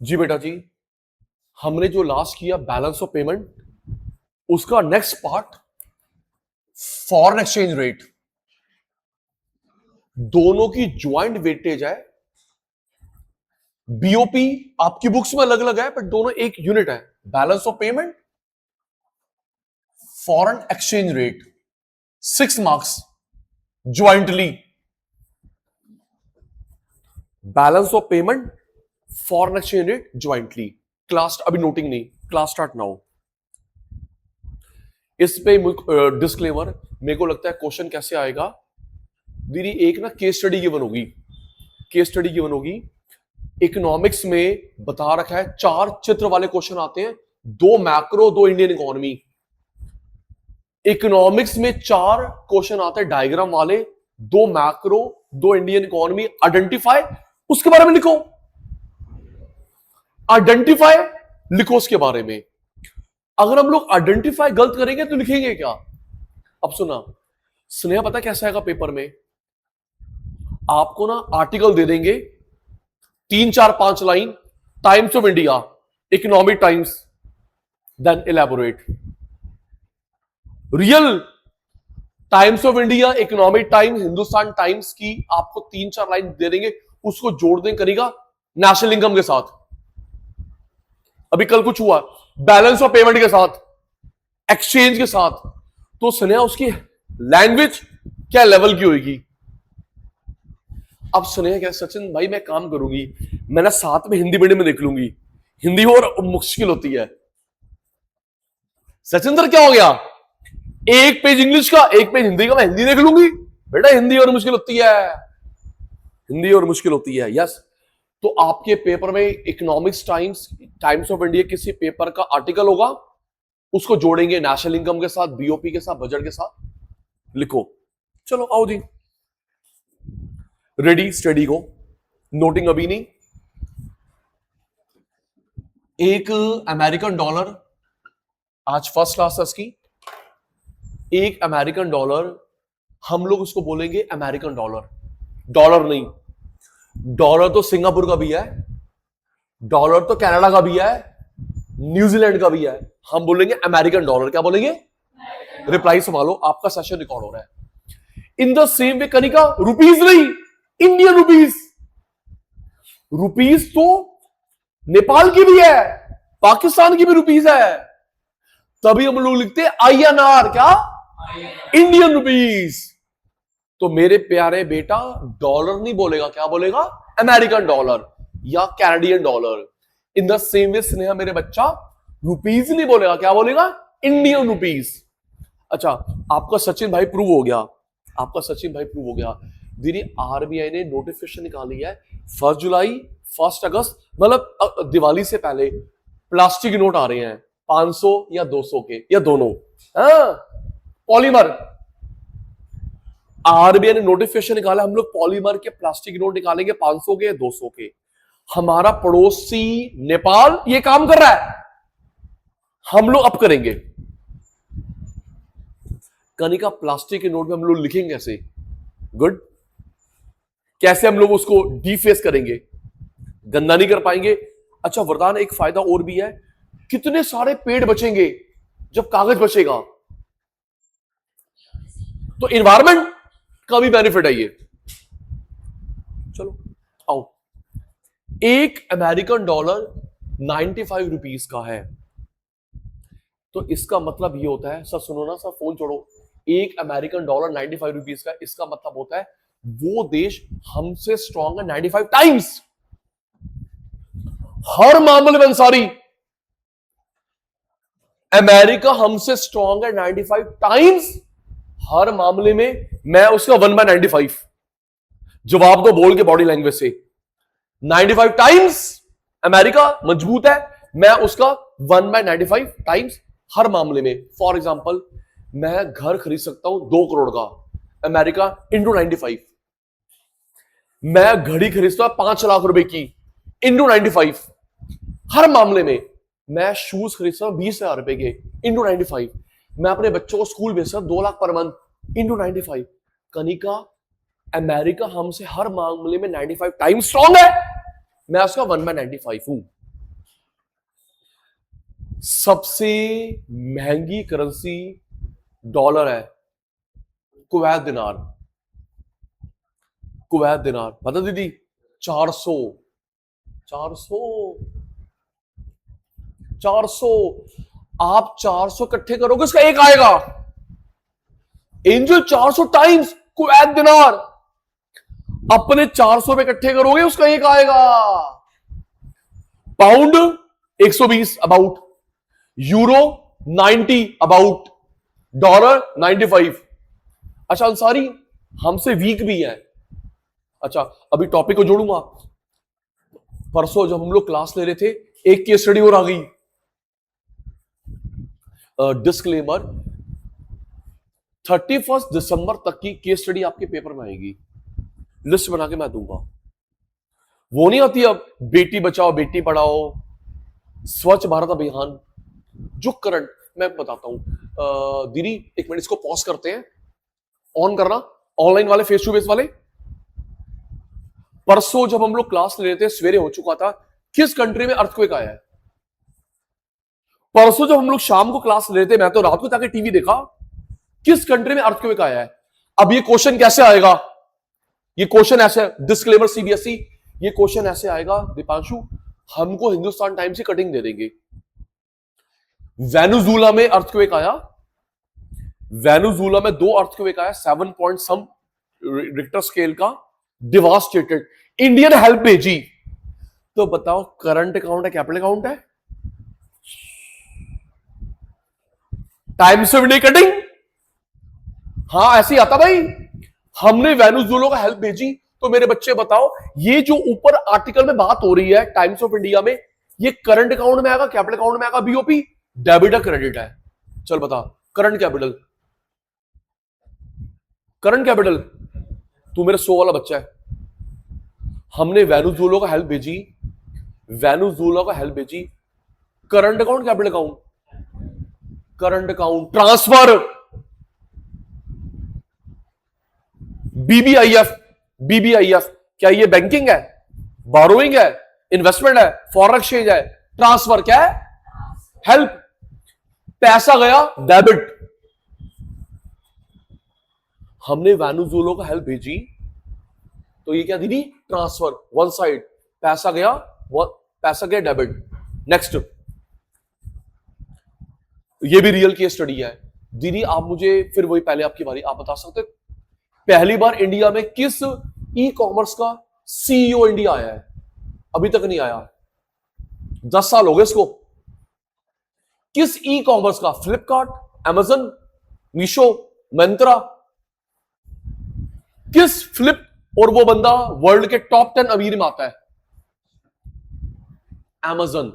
जी बेटा जी, हमने जो लास्ट किया बैलेंस ऑफ पेमेंट, उसका next part foreign exchange rate. दोनों की ज्वाइंट वेटेज है। बीओपी आपकी बुक्स में अलग अलग है, पर दोनों एक यूनिट है। Balance of payment, foreign exchange rate, 6 marks jointly. Balance of payment, foreign exchange rate jointly. Class अभी नोटिंग नहीं, क्लास स्टार्ट नाउ। इस पे डिस्क्लेमर, मेरे को लगता है क्वेश्चन कैसे आएगा दीदी, एक ना केस स्टडी गिवन होगी। केस स्टडी गिवन होगी। इकोनॉमिक्स में बता रखा है 4 चित्र वाले क्वेश्चन आते हैं, 2 मैक्रो 2 इंडियन इकोनॉमी। इकोनॉमिक्स में 4 क्वेश्चन आते हैं डायग्राम वाले, 2 मैक्रो 2 इंडियन इकोनॉमी। आइडेंटिफाई, उसके बारे में लिखो। आइडेंटिफाई लिखो उसके बारे में। अगर हम लोग आइडेंटिफाई गलत करेंगे तो लिखेंगे क्या? अब सुना स्नेहा, पता कैसा आएगा पेपर में? आपको ना आर्टिकल दे देंगे 3 4 5 line, Times of India, Economic Times, then elaborate. Real Times of India, Economic Times, Hindustan Times की आपको 3 4 लाइन दे देंगे, उसको जोड़ दें करेगा नेशनल इनकम के साथ। अभी कल कुछ हुआ बैलेंस ऑफ पेमेंट के साथ, एक्सचेंज के साथ, तो स्नेहा उसकी लैंग्वेज क्या लेवल की होगी? अब स्नेहा क्या, सचिन भाई मैं काम करूंगी, मैं ना साथ में हिंदी मीडियम में देख लूंगी, हिंदी और मुश्किल होती है। सचिन सर क्या हो गया, एक पेज इंग्लिश का एक पेज हिंदी का, मैं हिंदी देख लूंगी। बेटा हिंदी और मुश्किल होती है, हिंदी और मुश्किल होती है। यस, तो आपके पेपर में economics times, times of India किसी पेपर का आर्टिकल होगा, उसको जोड़ेंगे नेशनल इनकम के साथ, बीओपी के साथ, बजट के साथ, लिखो। चलो आओ जी, रेडी स्टडी को। नोटिंग अभी नहीं। एक अमेरिकन डॉलर, आज फर्स्ट क्लास है इसकी। एक अमेरिकन डॉलर, हम लोग उसको बोलेंगे अमेरिकन डॉलर, डॉलर नहीं। डॉलर तो सिंगापुर का भी है, डॉलर तो कनाडा का भी है, न्यूजीलैंड का भी है। हम बोलेंगे अमेरिकन डॉलर। क्या बोलेंगे? रिप्लाई संभालो, आपका सेशन रिकॉर्ड हो रहा है। In the same way Kanika, rupees नहीं, इंडियन रुपीज। रुपीज तो नेपाल की भी है, पाकिस्तान की भी रुपीज है, तभी हम लोग लिखते हैं INR। क्या? Indian rupees. तो मेरे प्यारे बेटा, डॉलर नहीं बोलेगा, क्या बोलेगा? अमेरिकन डॉलर या Canadian dollar. In the same way Sneha मेरे बच्चा, रुपीज नहीं बोलेगा, क्या बोलेगा? Indian rupees. अच्छा, आपका सचिन भाई प्रूव हो गया, आपका सचिन भाई प्रूव हो गया। दीदी आरबीआई ने नोटिफिकेशन निकाली है 1 जुलाई 1 अगस्त, मतलब दिवाली से पहले प्लास्टिक नोट आ रहे हैं 500 या 200 के, या दोनों। हाँ, पॉलीमर। आरबीआई ने नोटिफिकेशन निकाला, हम लोग पॉलीमर के प्लास्टिक नोट निकालेंगे 500 के, 200 के। हमारा पड़ोसी नेपाल ये काम कर रहा है, हम लोग अब करेंगे। कनिका, प्लास्टिक के नोट में हम लोग लिखेंगे कैसे? गुड। कैसे हम लोग उसको डीफेस करेंगे? गंदा नहीं कर पाएंगे। अच्छा वरदान, एक फायदा और भी है, कितने सारे पेड़ बचेंगे जब कागज बचेगा, तो इन्वायरमेंट का भी बेनिफिट है ये। चलो आओ, एक अमेरिकन डॉलर 95 रुपीज का है, तो इसका मतलब ये होता है, सर सुनो ना सर, फोन छोड़ो। एक अमेरिकन डॉलर 95 रुपीज का, इसका मतलब होता है वो देश हमसे स्ट्रॉन्ग है 95 टाइम्स, हर मामले में। अंसारी, अमेरिका हमसे स्ट्रॉन्ग है 95 टाइम्स हर मामले में। मैं उसका 1/95। जवाब दो बोल के बॉडी लैंग्वेज से, 95 टाइम्स अमेरिका मजबूत है, मैं उसका 1/95 टाइम्स हर मामले में। फॉर एग्जाम्पल, मैं घर खरीद सकता हूं 2 करोड़ का, अमेरिका इंटू 95। मैं घड़ी खरीदता हूं 5 लाख रुपए की, इंटू 95 हर मामले में। मैं शूज खरीदता हूं 20,000 रुपए के, इंटू 95। मैं अपने बच्चों को स्कूल भेजता हूं 2 lakh per month, into 95। Kanika, America हमसे हर मामले में 95 टाइम्स स्ट्रॉन्ग है, मैं उसका 1/95 हूं। सबसे महंगी करेंसी डॉलर है कुवैत दिनार। कुवैत दिनार पता दीदी 400 400 400। आप 400 इकट्ठे करोगे उसका एक आएगा। एंजल 400 टाइम्स कुवैत दिनार, अपने 400 पे इकट्ठे करोगे उसका एक आएगा। Pound 120 about, euro 90 about, dollar 95। अच्छा अंसारी हमसे वीक भी है। अच्छा अभी टॉपिक को जोड़ूंगा। परसों जब हम लोग क्लास ले रहे थे एक केस स्टडी और आ गई। डिस्क्लेमर, 31 दिसंबर तक की केस स्टडी आपके पेपर में आएगी, लिस्ट बना के मैं दूंगा। वो नहीं आती अब बेटी बचाओ बेटी पढ़ाओ, स्वच्छ भारत अभियान, जो करंट मैं बताता हूं। दीदी एक मिनट इसको पॉज करते हैं, ऑन करना, ऑनलाइन वाले फेस टू फेस वाले। परसों जब हम लोग क्लास ले रहे थे सवेरे हो चुका था, किस कंट्री में अर्थक्वेक आया है? परसों जब हम लोग शाम को क्लास ले रहे थे, मैं तो रात को जाके टीवी देखा, किस कंट्री में अर्थक्वेक आया है? अब ये क्वेश्चन कैसे आएगा? ये क्वेश्चन ऐसे, डिस्क्लेमर सीबीएसई, ये क्वेश्चन ऐसे आएगा दीपांशु, हमको हिंदुस्तान टाइम्स की कटिंग दे देंगे। वेनेजुएला में अर्थक्वेक आया, वेनेजुएला में 2 अर्थक्वेक आया 7 पॉइंट सम रिक्टर स्केल का, डिवास्टेटेड। इंडियन हेल्प भेजी, तो बताओ करंट अकाउंट है कैपिटल अकाउंट है? टाइम्स ऑफ इंडिया कटिंग, हाँ ऐसे ही आता भाई। हमने वेनेजुएला का हेल्प भेजी, तो मेरे बच्चे बताओ ये जो ऊपर आर्टिकल में बात हो रही है टाइम्स ऑफ इंडिया में, ये करंट अकाउंट में आएगा कैपिटल अकाउंट में आएगा? बीओपी डेबिट है क्रेडिट है? चल बता। Current capital, current capital. तू मेरा 100 वाला बच्चा है। हमने वेनेजुएला का हेल्प भेजी, वेनेजुएला का हेल्प भेजी, current account capital account? Current account transfer, BBIF, BBIF क्या ये बैंकिंग है, बोरोइंग है, इन्वेस्टमेंट है, फॉरेन एक्सचेंज है? ट्रांसफर क्या है? हेल्प। पैसा गया डेबिट। हमने वेनेजुएला का हेल्प भेजी, तो ये क्या दीदी? ट्रांसफर, वन साइड, पैसा गया, पैसा गया डेबिट। नेक्स्ट, ये भी रियल केस स्टडी है। दीदी आप मुझे फिर वही पहले आपकी बारी, आप बता सकते पहली बार इंडिया में किस ई कॉमर्स का सीईओ इंडिया आया है? अभी तक नहीं आया, 10 साल हो गए इसको। किस ई कॉमर्स का? फ्लिपकार्ट, अमेजन, मीशो, मंत्रा, किस फ्लिप, और वो बंदा वर्ल्ड के टॉप 10 अमीर में आता है? अमेजन।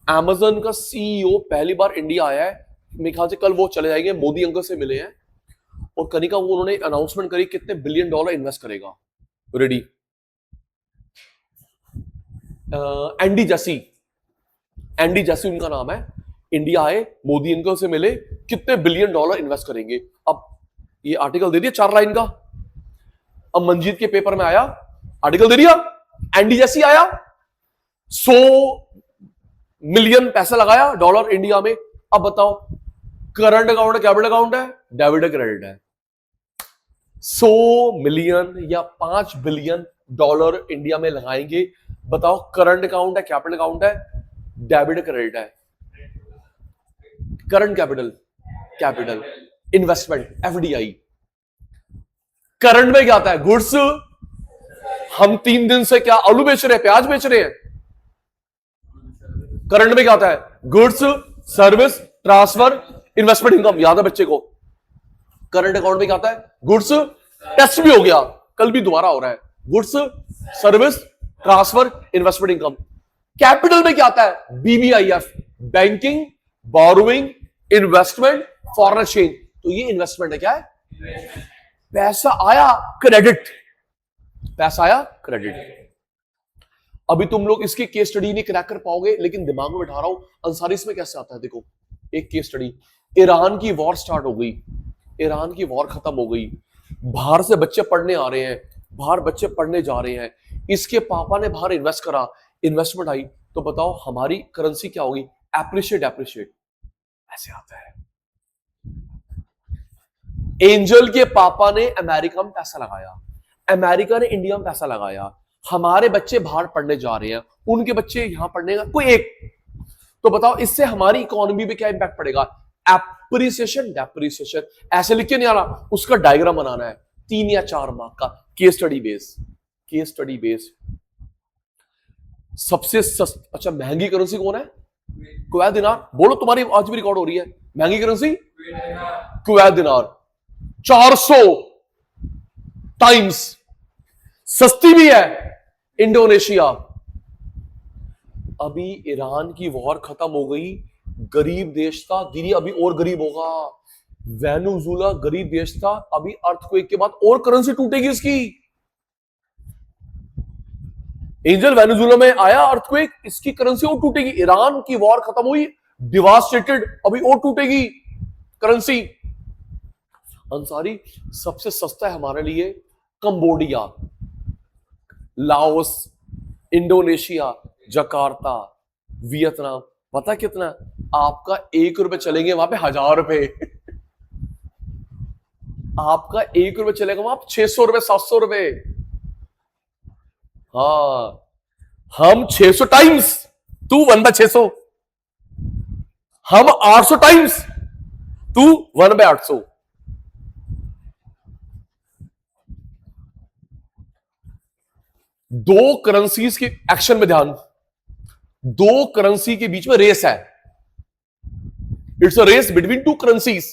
अमेजन का सीईओ पहली बार इंडिया आया है। मेरे ख्याल से कल वो चले जाएंगे, मोदी अंकल से मिले हैं, और कनिका वो उन्होंने अनाउंसमेंट करी कितने बिलियन डॉलर इन्वेस्ट करेगा। रेडी? एंडी जैसी, एंडी जैसी उनका नाम है। इंडिया आए, मोदी अंकल से मिले, कितने बिलियन डॉलर इन्वेस्ट करेंगे। अब ये आर्टिकल दे दिया 4 लाइन का। अब मंजीत के पेपर में आया, आर्टिकल दे दिया, एंडी जैसी आया, 100 मिलियन पैसा लगाया डॉलर इंडिया में। अब बताओ करंट अकाउंट है कैपिटल अकाउंट है? डेबिट है क्रेडिट है? 100 मिलियन या 5 बिलियन डॉलर इंडिया में लगाएंगे, बताओ करंट अकाउंट है कैपिटल अकाउंट है? डेबिट क्रेडिट है? Current capital, capital. Investment FDI. Current में क्या आता है? गुड्स। हम 3 दिन से क्या आलू बेच रहे हैं, प्याज बेच रहे हैं? करंट में क्या आता है? Goods, service, transfer, investment income. याद है बच्चे को? करंट अकाउंट में क्या आता है? गुड्स, टेस्ट भी हो गया, कल भी दोबारा हो रहा है, goods, service, transfer, investment income. Capital में क्या आता है? BBIF, banking, borrowing, investment, foreign exchange. तो ये इन्वेस्टमेंट है, क्या है? पैसा आया क्रेडिट, पैसा आया क्रेडिट। अभी तुम लोग इसकी केस स्टडी नहीं क्रैक कर पाओगे, लेकिन दिमाग में बैठा रहा हूं अंसारी इसमें कैसे आता है। देखो एक केस स्टडी, ईरान की वॉर स्टार्ट हो गई, ईरान की वॉर खत्म हो गई, बाहर से बच्चे पढ़ने आ रहे हैं, बाहर बच्चे पढ़ने जा रहे हैं, इसके पापा ने बाहर इन्वेस्ट करा, इन्वेस्टमेंट आई, तो बताओ हमारी करेंसी क्या होगी? एप्रिशिएट एप्रिशिएट ऐसे आता है। एंजल के पापा ने अमेरिका में पैसा लगाया, अमेरिका ने इंडिया में पैसा लगाया, हमारे बच्चे बाहर पढ़ने जा रहे हैं, उनके बच्चे यहां पढ़ने का कोई एक, तो बताओ इससे हमारी इकोनॉमी पे क्या इंपैक्ट पड़ेगा? एप्रिसिएशन डेप्रिसिएशन, ऐसे लिख के नहीं आना, उसका डायग्राम बनाना है 3 या 4 मार्क का, case study base. Case study base सबसे अच्छा महंगी करेंसी कौन है? कुवैत दिनार। बोलो, तुम्हारी आज भी रिकॉर्ड हो रही है। महंगी करेंसी कुवैत दिनार। 400 टाइम्स सस्ती भी है इंडोनेशिया। अभी ईरान की वॉर खत्म हो गई, गरीब देश था, दीदी अभी और गरीब होगा। वेनेजुएला गरीब देश था, अभी अर्थक्वेक के बाद और करेंसी टूटेगी इसकी। एंजल वेनेजुएला में आया अर्थक्वेक, इसकी करेंसी और टूटेगी। ईरान की वॉर खत्म हुई, डिवास्टेटेड, अभी और टूटेगी करेंसी। अंसारी सबसे सस्ता है हमारे लिए Cambodia, Laos, Indonesia, Jakarta, Vietnam. पता कितना? आपका 1 रुपए चलेंगे वहां पे 1000 रुपए। आपका 1 रुपए चलेगा वहां 600 रुपए 700 रुपए। हाँ, हम 600 टाइम्स, तू 1/600। हम 800 टाइम्स, तू 1/800। दो करेंसीज के एक्शन में ध्यान, दो करेंसी के बीच में रेस है। It's a race between 2 currencies.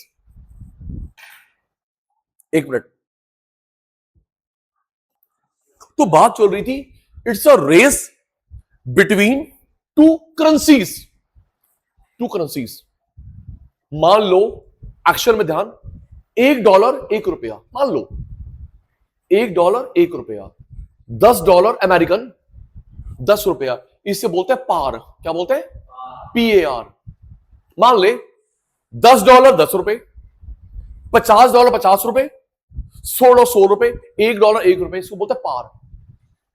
1 minute, तो बात चल रही थी, it's a race between 2 currencies. 2 currencies. मान लो, एक्शन में ध्यान, $1 1 रुपया। मान लो $1 1 रुपया, $10 अमेरिकन 10 रुपया। इससे बोलते हैं पार। क्या बोलते हैं? PAR। मान ले $10 10 रुपए, $50 50 रुपए, $100 रुपए, $1 1 रुपए, इसको बोलते हैं पार।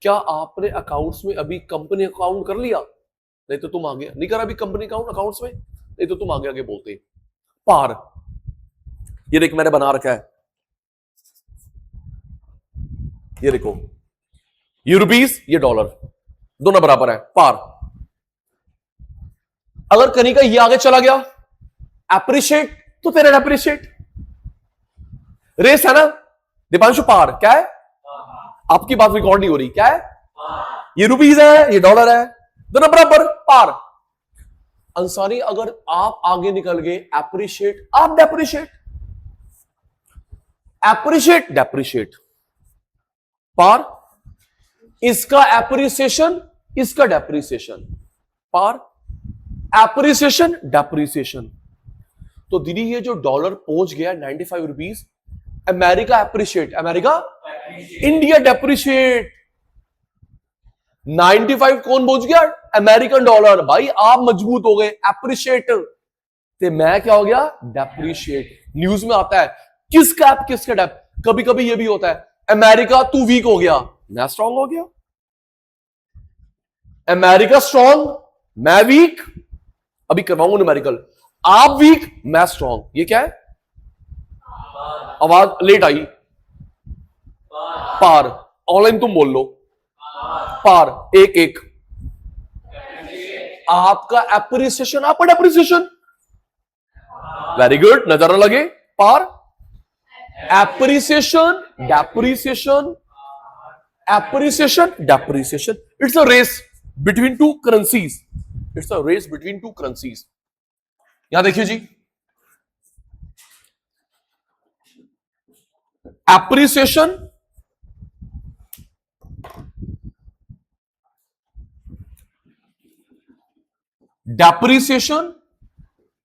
क्या आपने अकाउंट्स में अभी कंपनी अकाउंट कर लिया? नहीं तो तुम आगे नहीं करा अभी कंपनी अकाउंट अकाउंट्स में, नहीं तो तुम आगे आगे बोलते पार। ये देख मैंने बना रखा है, ये देखो, ये रुपीस, ये डॉलर, दोनों बराबर है, पार। अगर कहीं का ये आगे चला गया एप्रिशिएट, तो तेरा एप्रिशिएट। रेस है ना दीपांशु, पार। क्या है? आपकी बात रिकॉर्ड नहीं हो रही। क्या है? ये रुपीस है, ये डॉलर है, दोनों बराबर, पार। अंसारी अगर आप आगे निकल गए एप्रिशिएट, आप डेप्रिशिएट, एप्रिशिएट डेप्रिशिएट, पार। इसका एप्रिसिएशन, इसका डेप्रिसिएशन, पार। Appreciation depreciation. तो दीदी ये जो डॉलर पहुंच गया 95 rupees, America appreciate, America, India depreciate. 95 कौन पहुंच गया? American dollar. भाई आप मजबूत हो गए, एप्रिशिएट। तो मैं क्या हो गया? डेप्रिशिएट। न्यूज में आता है किसका ऐप किसका डेप। कभी कभी ये भी होता है, अमेरिका तू वीक हो गया, मैं स्ट्रांग हो गया। अमेरिका स्ट्रांग, मैं वीक। अभी करवाऊंगा न्यूमेरिकल, आप वीक, मैं स्ट्रांग। ये क्या है? आवाज लेट आई। पार। ऑनलाइन तुम बोल लो, पार। 1-1। आपका एप्रिसिएशन, आपका डेप्रिसिएशन। वेरी गुड, नजर न लगे, पार। Appreciation depreciation, appreciation depreciation. It's a race between 2 currencies. It's a race between 2 currencies. यहां देखिए जी, एप्रिसिएशन, डेप्रिसिएशन,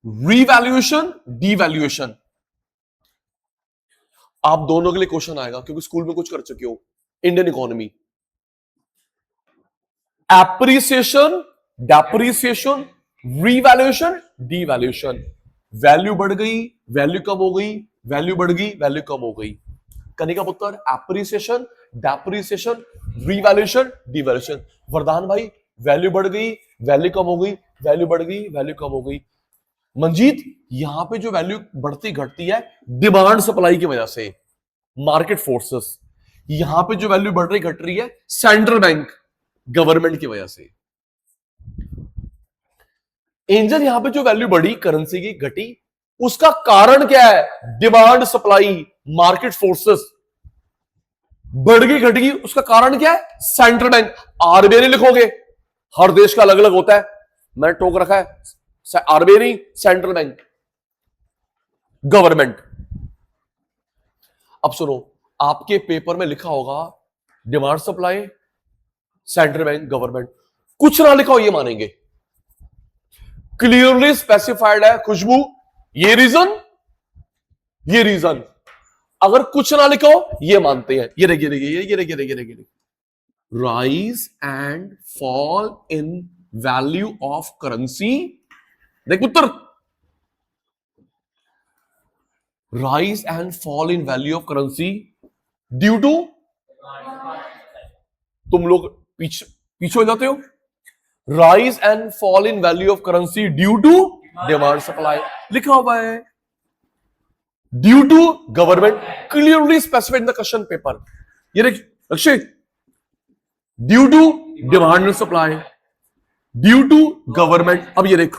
रीवैल्यूएशन, डीवैल्यूएशन। आप दोनों के लिए क्वेश्चन आएगा क्योंकि स्कूल में कुछ कर चुके हो। Indian economy, appreciation, depreciation, revaluation, devaluation. Value बढ़ गई, वैल्यू कम हो गई, वैल्यू बढ़ गई, वैल्यू कम हो गई। कनिका पुत्र, एप्रिसिएशन, डेप्रिसिएशन, रीवैल्यूएशन, डीवैल्यूएशन। वरदान भाई, वैल्यू बढ़ गई, वैल्यू कम हो गई, वैल्यू बढ़ गई, वैल्यू कम हो गई। मंजीत, यहां पे जो वैल्यू बढ़ती घटती है डिमांड सप्लाई की वजह से, मार्केट फोर्सेस। यहां पे जो वैल्यू बढ़ रही घट रही है सेंट्रल बैंक, गवर्नमेंट की वजह से। एंजल, यहां पे जो वैल्यू बढ़ी करेंसी की, घटी, उसका कारण क्या है? Demand supply, market forces. बढ़ गई घट गई, उसका कारण क्या है? Central bank. आरबीआई नहीं लिखोगे, हर देश का अलग अलग होता है, मैंने टोक रखा है आरबीआई नहीं, सेंट्रल बैंक, गवर्नमेंट। अब सुनो, आपके पेपर में लिखा होगा demand supply, central bank, government. कुछ ना लिखा हो ये मानेंगे, क्लियरली स्पेसिफाइड है खुशबू, ये रीजन, ये रीजन। अगर कुछ ना लिखा हो ये मानते हैं। ये देखिए देखिए, rise and fall in value of currency. देख उत्तर, rise and fall in value of currency due to, तुम लोग पीछे हो जाते हो, rise and fall in value of currency due to demand supply, लिखा हुआ है due to government, clearly specified in the question paper. ये देख Akshay, due to demand and supply, due to government. अब ये देख,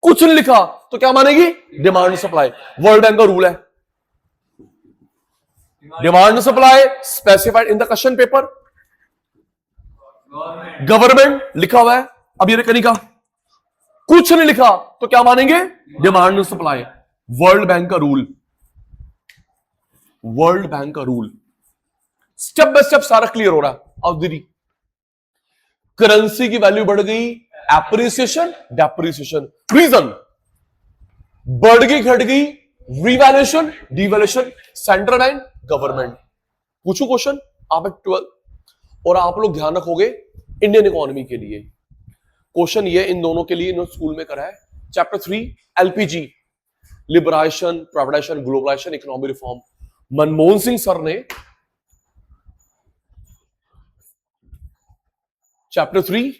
कुछ नहीं लिखा तो क्या मानेगी? Demand and supply. World bank का रूल है, demand supply specified in the question paper, government लिखा हुआ है। अब ये कनिका, कुछ नहीं लिखा तो क्या मानेंगे? Demand supply. वर्ल्ड बैंक का रूल, वर्ल्ड बैंक का रूल। स्टेप बाय स्टेप सारा क्लियर हो रहा है। अब दीदी, करेंसी की वैल्यू बढ़ गई, एप्रिसिएशन, डेप्रिसिएशन। रीजन, बढ़ गई घट गई, revaluation, devaluation, central bank, government. पूछू क्वेश्चन आप 12, और आप लोग ध्यान रखोगे इंडियन इकोनॉमी के लिए क्वेश्चन ये इन दोनों के लिए इन्होंने स्कूल में करा है। Chapter 3 LPG, liberation, privatisation, globalisation, economic reform. Manmohan Singh sir ने चैप्टर 3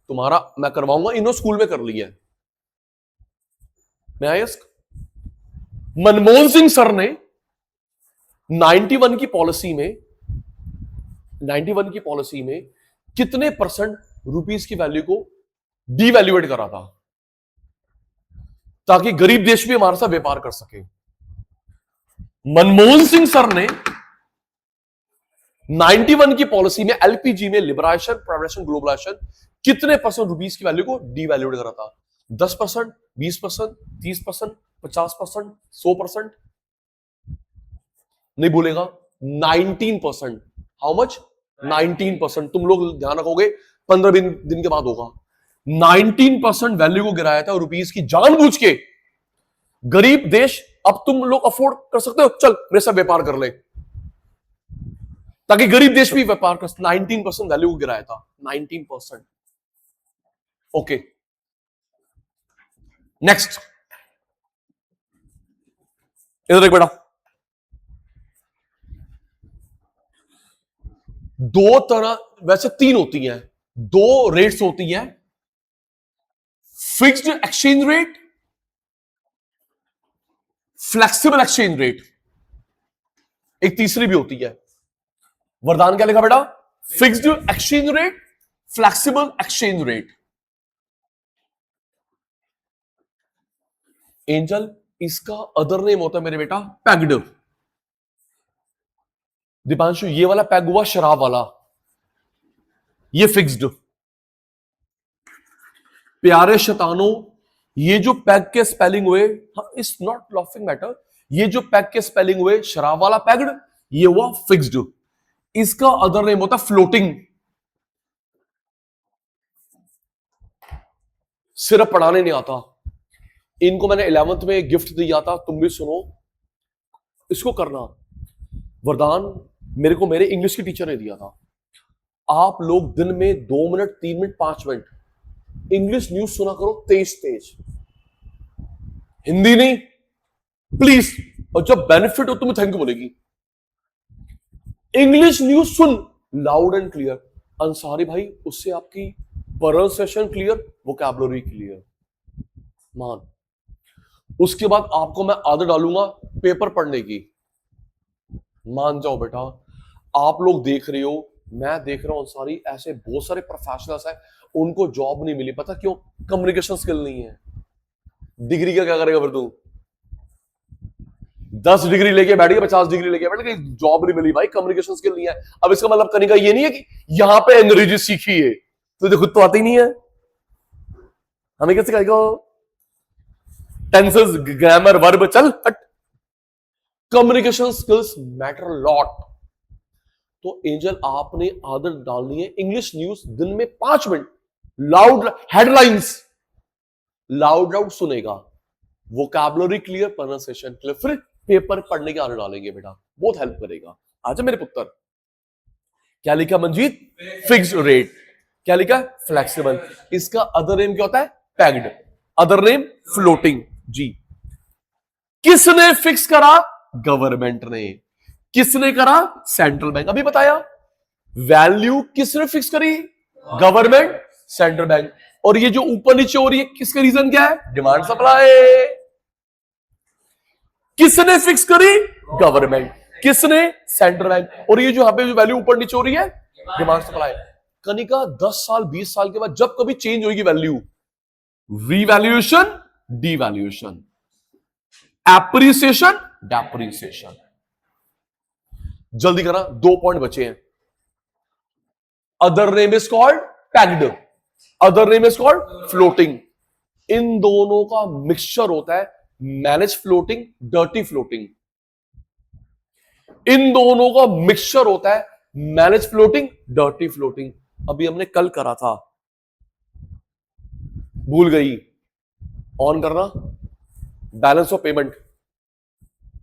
तुम्हारा मैं करवाऊंगा, इन्होंने स्कूल में कर लिया है। मैं मनमोहन सिंह सर ने 91 की पॉलिसी में, 91 की पॉलिसी में कितने परसेंट रुपीस की वैल्यू को डीवैल्यूएट करा था ताकि गरीब देश भी हमारे साथ व्यापार कर सके? मनमोहन सिंह सर ने 91 की पॉलिसी में, एलपीजी में, लिबरेशन, प्राइवेटाइजेशन, ग्लोबलाइजेशन, कितने परसेंट रुपीस की वैल्यू को डीवैल्यूएट करा था? 10%, 20%, 30%, 50%, 100%? नहीं बोलेगा, 19%। How much? 19%। तुम लोग ध्यान रखोगे, 15 दिन के बाद होगा। 19% वैल्यू को गिराया था रुपीस की, जानबूझ के। गरीब देश, अब तुम लोग अफोर्ड कर सकते हो, चल मेरे साथ व्यापार कर ले, ताकि गरीब देश भी व्यापार कर। 19% वैल्यू को गिराया था, 19%। ओके, नेक्स्ट, इधर एक बेटा, दो तरह, वैसे 3 होती हैं, 2 रेट्स होती हैं, fixed exchange rate, flexible exchange rate. एक तीसरी भी होती है। वरदान क्या लिखा बेटा? Fixed exchange rate, flexible exchange rate. Angel, इसका अदर नेम होता है मेरे बेटा पैग्ड। दीपांशु, ये वाला पैग हुआ शराब वाला, ये फिक्स्ड। प्यारे शैतानों, ये जो पैग के स्पेलिंग हुए, इट्स नॉट लाफिंग मैटर, ये जो पैग के स्पेलिंग हुए शराब वाला पैग्ड, ये हुआ फिक्स्ड। इसका अदर नेम होता फ्लोटिंग। सिर्फ पढ़ाने नहीं आता, इनको मैंने 11th में गिफ्ट दिया था, तुम भी सुनो, इसको करना। वरदान मेरे को मेरे इंग्लिश की टीचर ने दिया था। आप लोग दिन में 2 minute, 3 minute, 5 minute English news सुना करो, तेज तेज, हिंदी नहीं प्लीज। और जब बेनिफिट हो तुम्हें थैंक यू बोलेगी। English news soon loud and clear. Ansari भाई, उससे आपकी प्रोनाउंसिएशन क्लियर, वोकैबुलरी क्लियर। मान उसके बाद आपको मैं आदत डालूंगा पेपर पढ़ने की। मान जाओ बेटा, आप लोग देख रहे हो, मैं देख रहा हूं, सारी ऐसे बहुत सारे प्रोफेशनल्स हैं, उनको जॉब नहीं मिली। पता क्यों? कम्युनिकेशन स्किल नहीं है। डिग्री का क्या करेगा फिर तू? 10 डिग्री लेके बैठ गया, 50 डिग्री लेके बैठ गया, जॉब नहीं मिली भाई, कम्युनिकेशन स्किल नहीं है। अब इसका मतलब करने का ये नहीं है कि यहां पे अंग्रेजी सीखी है, तुझे खुद तो आती नहीं है, हमें कैसे कहेगा? टेंसेस, ग्रामर, वर्ब, चल हट। Communication skills matter lot. तो एंजल आपने आदत डालनी है, इंग्लिश न्यूज दिन में 5 मिनट लाउड, हेडलाइंस लाउड सुनेगा, वोकैबुलरी क्लियर, प्रोनाउंसिएशन क्लियर, फिर पेपर पढ़ने की आदत डालेंगे बेटा, बहुत हेल्प करेगा। आजा मेरे पुत्र। क्या लिखा मंजीत? Fixed rate. क्या लिखा? फ्लेक्सिबल। इसका अदर नेम क्या होता है? पैग्ड। Other name floating. जी। किसने फिक्स करा? गवर्नमेंट ने। किसने करा? Central bank. अभी बताया। वैल्यू किसने फिक्स करी? Government, central bank. और ये जो ऊपर नीचे हो रही है, किसका रीजन क्या है? Demand supply. किसने फिक्स करी? गवर्नमेंट। किसने? Central bank. और ये जो यहां पे जो वैल्यू ऊपर नीचे हो रही है, डिमांड सप्लाई। कनिका 10 साल 20 साल के बाद जब कभी चेंज होगी value, revaluation, devaluation, appreciation, depreciation. जल्दी करा, 2 पॉइंट बचे हैं। Other name is called pegged, other name is called floating. इन दोनों का मिक्सचर होता है मैनेज फ्लोटिंग, डर्टी फ्लोटिंग। इन दोनों का मिक्सचर होता है मैनेज फ्लोटिंग, डर्टी फ्लोटिंग। अभी हमने कल करा था, भूल गई, ऑन करना, balance of payment.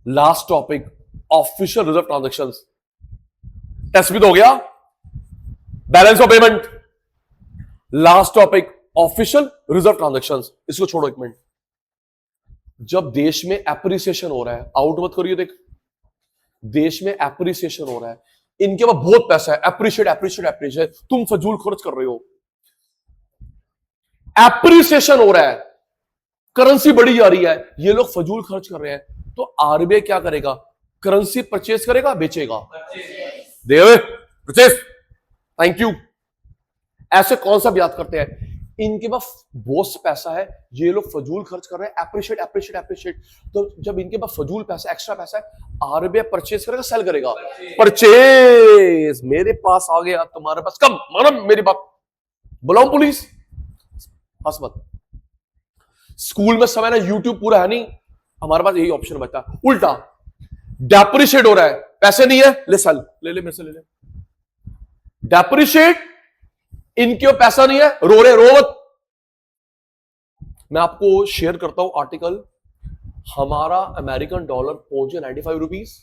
Last topic, official reserve transactions. Test भी तो हो गया, balance of payment. Last topic, official reserve transactions. इसको छोड़ो एक मिनट। जब देश में एप्रिसिएशन हो रहा है, आउट मत करिए, देख, देश में एप्रिसिएशन हो रहा है, इनके पास बहुत पैसा है, एप्रिशिएट एप्रिशिएट एप्रिशिएट, तुम फजूल खर्च कर रहे हो। एप्रिसिएशन हो रहा है, करेंसी बढ़ी जा रही है, ये लोग फजूल खर्च कर रहे हैं, तो आरबीआई क्या करेगा? करेंसी परचेज करेगा, बेचेगा? देवे परचेज, थैंक यू। ऐसे कॉन्सेप्ट याद करते हैं। इनके पास बहुत पैसा है, ये लोग फजूल खर्च कर रहे हैं, एप्रिशिएट एप्रिशिएट एप्रिशिएट। तो जब इनके पास फजूल पैसा, एक्स्ट्रा पैसा है, आरबीआई परचेज करेगा, सेल करेगा? परचेज। मेरे पास आ गया, तुम्हारे पास कम। मानो मेरी बात, बुलाऊं पुलिस? हंस मत। स्कूल में समय ना यूट्यूब पूरा है नहीं, हमारे पास यही ऑप्शन बचा। उल्टा डेप्रिशिएट हो रहा है, पैसे नहीं है, ले सेल, ले ले मेरे से ले ले। डेप्रिशिएट, इनके पैसा नहीं है, रो रहे, रो मत। मैं आपको शेयर करता हूं आर्टिकल, हमारा अमेरिकन डॉलर पहुंचे 95 रुपीज।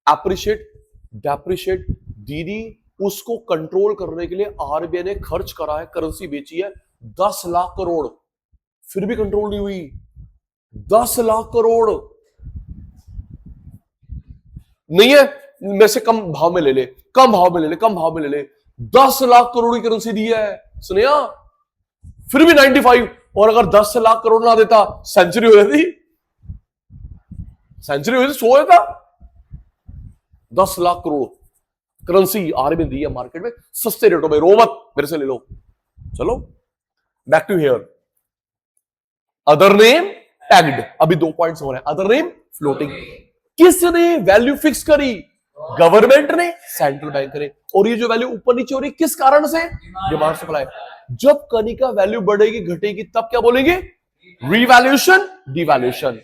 एप्रिशिएट, डेप्रिशिएट, दीदी उसको कंट्रोल करने के लिए आरबीआई ने खर्च करा है, करेंसी बेची है 10 लाख करोड़, फिर भी कंट्रोल नहीं हुई। 10 लाख करोड़ नहीं है, मेरे से कम भाव में ले ले, कम भाव में ले ले, कम भाव में ले ले। 10 लाख करोड़ की करेंसी दी है, सुनिया, फिर भी 95। और अगर 10 लाख करोड़ ना देता, सेंचुरी हो जाती, सेंचुरी हो जाती, सो जाता। 10 लाख करोड़ करेंसी आरबीआई दी है मार्केट में सस्ते रेटों में, रो मत, मेरे से ले लो। चलो back to here. Other name tagged. अभी 2 पॉइंट्स हो रहे हैं। Other name floating. किसने वैल्यू फिक्स करी? गवर्नमेंट ने, सेंट्रल बैंक ने। और ये जो वैल्यू ऊपर नीचे हो रही है, किस कारण से? Demand supply. जब कनी का वैल्यू बढ़ेगी घटेगी, तब क्या बोलेंगे? Revaluation, devaluation,